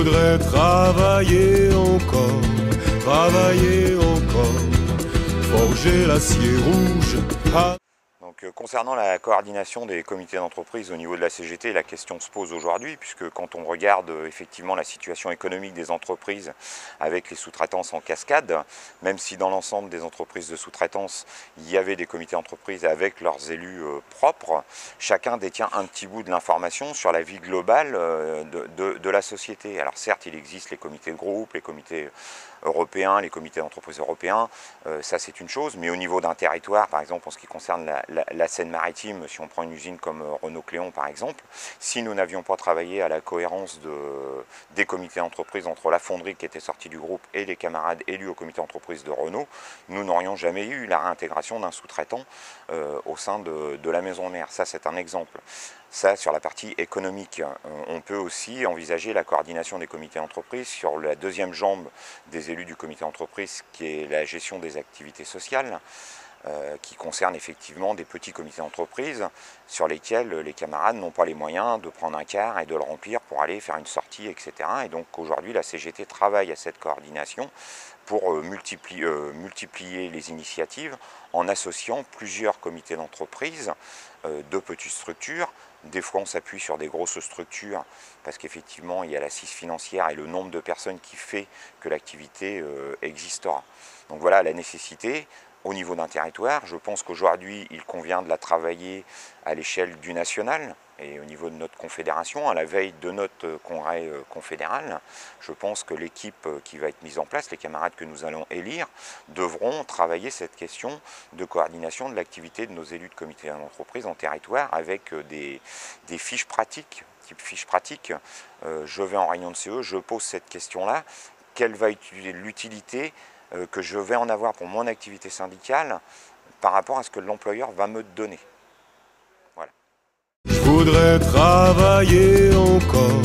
voudrais travailler encore, forger l'acier rouge. Donc, concernant la coordination des comités d'entreprise au niveau de la CGT, la question se pose aujourd'hui, puisque quand on regarde effectivement la situation économique des entreprises avec les sous-traitances en cascade, même si dans l'ensemble des entreprises de sous-traitance, il y avait des comités d'entreprise avec leurs élus propres, chacun détient un petit bout de l'information sur la vie globale de la société. Alors certes, il existe les comités de groupe, les comités européens, les comités d'entreprise européens, ça c'est une chose, mais au niveau d'un territoire, par exemple en ce qui concerne la Seine-Maritime, si on prend une usine comme Renault-Cléon par exemple, si nous n'avions pas travaillé à la cohérence des comités d'entreprise entre la fonderie qui était sortie du groupe et les camarades élus au comité d'entreprise de Renault, nous n'aurions jamais eu la réintégration d'un sous-traitant au sein de la maison mère. Ça c'est un exemple. Ça, sur la partie économique. On peut aussi envisager la coordination des comités d'entreprise sur la deuxième jambe des élus du comité d'entreprise, qui est la gestion des activités sociales, qui concerne effectivement des petits comités d'entreprise sur lesquels les camarades n'ont pas les moyens de prendre un car et de le remplir pour aller faire une sortie, etc. Et donc aujourd'hui, la CGT travaille à cette coordination pour multiplier les initiatives en associant plusieurs comités d'entreprise de petites structures. Des fois, on s'appuie sur des grosses structures parce qu'effectivement, il y a l'assise financière et le nombre de personnes qui fait que l'activité existera. Donc voilà la nécessité. Au niveau d'un territoire, je pense qu'aujourd'hui, il convient de la travailler à l'échelle du national et au niveau de notre confédération, à la veille de notre congrès confédéral. Je pense que l'équipe qui va être mise en place, les camarades que nous allons élire, devront travailler cette question de coordination de l'activité de nos élus de comité d'entreprise en territoire avec des fiches pratiques. Type fiches pratiques, je vais en réunion de CE, je pose cette question-là, quelle va être l'utilité que je vais en avoir pour mon activité syndicale par rapport à ce que l'employeur va me donner. Voilà. Je voudrais travailler encore,